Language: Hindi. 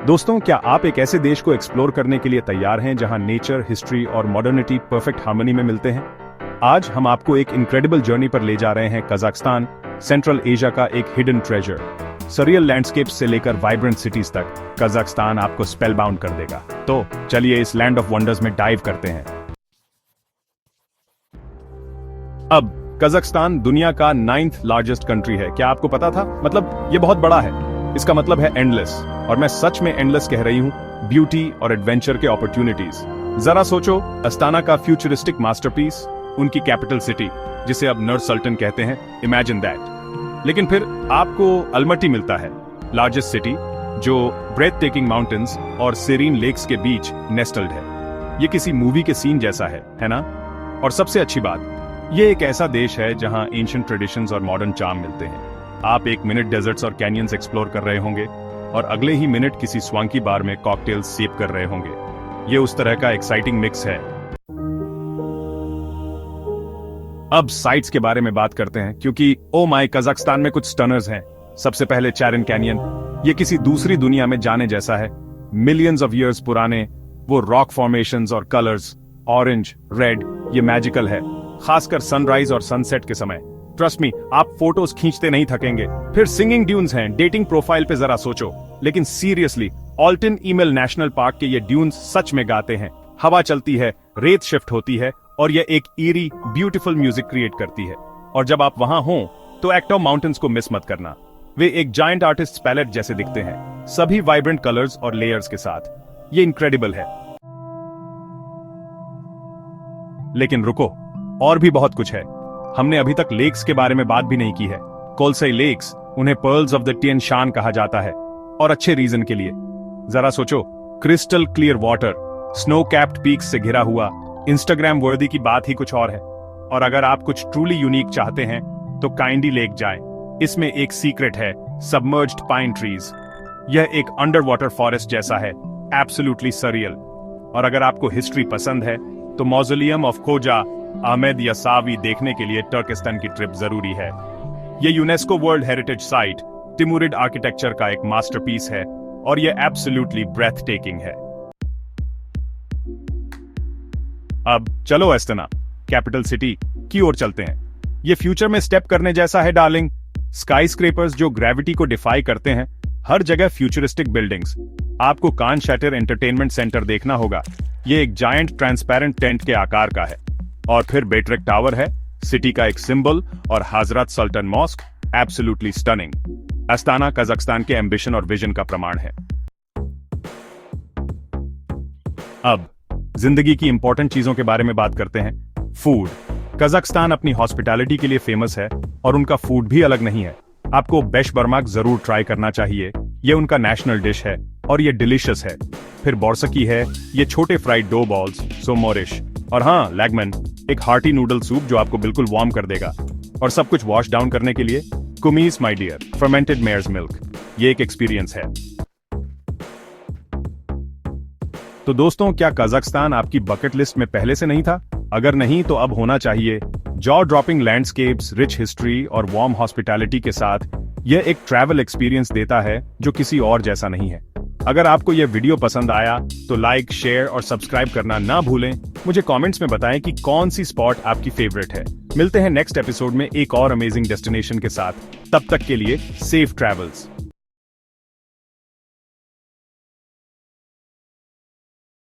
दोस्तों, क्या आप एक ऐसे देश को एक्सप्लोर करने के लिए तैयार हैं जहां नेचर, हिस्ट्री और मॉडर्निटी परफेक्ट हार्मनी में मिलते हैं? आज हम आपको एक इनक्रेडिबल जर्नी पर ले जा रहे हैं कजाकिस्तान, सेंट्रल एशिया का एक हिडन ट्रेजर। सरियल लैंडस्केप्स से लेकर वाइब्रेंट सिटीज तक कजाकिस्तान आपको स्पेलबाउंड कर देगा। तो चलिए इस लैंड ऑफ वंडर्स में डाइव करते हैं। अब कजाकिस्तान दुनिया का 9th लार्जेस्ट कंट्री है। क्या आपको पता था? मतलब ये बहुत बड़ा है। इसका मतलब है एंडलेस, और मैं सच में एंडलेस कह रही हूं। ब्यूटी और एडवेंचर के अपॉर्चुनिटीज। जरा सोचो, अस्ताना का फ्यूचरिस्टिक मास्टरपीस, उनकी कैपिटल सिटी जिसे अब नूर सुल्तान कहते हैं, इमेजिन दैट। लेकिन फिर आपको अलमटी मिलता है, लार्जेस्ट सिटी जो ब्रेथ टेकिंग माउंटेन्स और सीरीन लेक्स के बीच नेस्टल्ड है। ये किसी मूवी के सीन जैसा है ना? और सबसे अच्छी बात, ये एक ऐसा देश है जहां एंशिएंट ट्रेडिशंस और मॉडर्न चार्म मिलते हैं। आप एक मिनट डेजर्ट्स और कैनियंस एक्सप्लोर कर रहे होंगे और अगले ही मिनट किसी स्वांकी बार में कॉकटेल्स सिप कर रहे होंगे। ये उस तरह का एक्साइटिंग मिक्स है। अब साइट्स के बारे में बात करते हैं, क्योंकि ओ माय, कजाकिस्तान में कुछ स्टनर्स हैं। सबसे पहले चारन कैनियन। ये किसी दूसरी दुनिया में जाने जैसा है। मिलियंस ऑफ ईयर्स पुराने वो रॉक फॉर्मेशंस और कलर्स, ऑरेंज, रेड, ये मैजिकल है, खासकर सनराइज और सनसेट के समय। ट्रस्ट मी, आप फोटोज खींचते नहीं थकेंगे। फिर सिंगिंग ड्यून्स हैं। डेटिंग प्रोफाइल पे जरा सोचो। लेकिन seriously, Alton email national park के ये ड्यून्स सच में गाते हैं। हवा चलती है, रेत शिफ्ट होती है और ये एक ईरी ब्यूटीफुल म्यूजिक क्रिएट करती है। और जब आप वहां हो तो एक्टो माउंटेन्स को मिस मत करना। वे एक जायंट आर्टिस्ट पैलेट जैसे दिखते हैं, सभी वाइब्रेंट कलर्स और लेयर्स के साथ। ये इनक्रेडिबल है। लेकिन रुको, और भी बहुत कुछ है। हमने अभी तक लेक्स के बारे में बात भी नहीं की है। कोलसई लेक्स, उन्हें पर्ल्स ऑफ द टियन शान कहा जाता है, और अच्छे रीजन के लिए। जरा सोचो, crystal clear water, snow capped peaks से घिरा हुआ, इंस्टाग्राम वर्दी की बात ही कुछ और है। और अगर आप कुछ ट्रूली यूनिक चाहते हैं तो काइंडी लेक जाएं। इसमें एक सीक्रेट है, सबमर्ज्ड पाइन ट्रीज। यह एक अंडर वाटर फॉरेस्ट जैसा है, एब्सोल्युटली सरियल। और अगर आपको हिस्ट्री पसंद है तो मौजोलियम ऑफ खोजा अहमद यासावी देखने के लिए तुर्किस्तान की ट्रिप जरूरी है। यह UNESCO world heritage site, Timurid architecture का एक मास्टरपीस है, और यह एब्सोल्युटली ब्रेथ टेकिंग है। अब चलो अस्ताना, कैपिटल सिटी की ओर चलते हैं। यह फ्यूचर में स्टेप करने जैसा है डार्लिंग। स्काई स्क्रेपर्स जो ग्रेविटी को डिफाई करते हैं, हर जगह फ्यूचरिस्टिक बिल्डिंग्स। आपको कान शैटर एंटरटेनमेंट सेंटर देखना होगा। यह एक जायंट ट्रांसपेरेंट टेंट के आकार का है। और फिर बेट्रेक टावर है, सिटी का एक सिंबल, और Hazrat Sultan mosque, absolutely stunning. Astana Kazakhstan के एम्बिशन और विजन का प्रमाण है। अब जिंदगी की इंपॉर्टेंट चीजों के बारे में बात करते हैं। फूड। कजाकिस्तान अपनी हॉस्पिटैलिटी के लिए फेमस है, और उनका फूड भी अलग नहीं है। आपको बेशबर्माक जरूर ट्राई करना चाहिए। यह उनका नेशनल डिश है और यह डिलीशियस है। फिर बोर्सकी है, ये छोटे फ्राइड डो बॉल्स, सो मोरिश। और हाँ, लैगमन, एक हार्टी नूडल सूप जो आपको बिल्कुल वार्म कर देगा। और सब कुछ वॉश डाउन करने के लिए kumis my dear, fermented mare's milk. ये एक एक्सपीरियंस है। तो दोस्तों, क्या कजाकिस्तान आपकी बकेट लिस्ट में पहले से नहीं था? अगर नहीं तो अब होना चाहिए। Jaw dropping landscapes, rich history और वार्म हॉस्पिटैलिटी के साथ यह एक ट्रैवल एक्सपीरियंस देता है जो किसी और जैसा नहीं है। अगर आपको यह वीडियो पसंद आया तो लाइक, शेयर और सब्सक्राइब करना ना भूलें। मुझे कमेंट्स में बताएं कि कौन सी स्पॉट आपकी फेवरेट है। मिलते हैं नेक्स्ट एपिसोड में एक और अमेजिंग डेस्टिनेशन के साथ। तब तक के लिए सेफ ट्रैवल्स।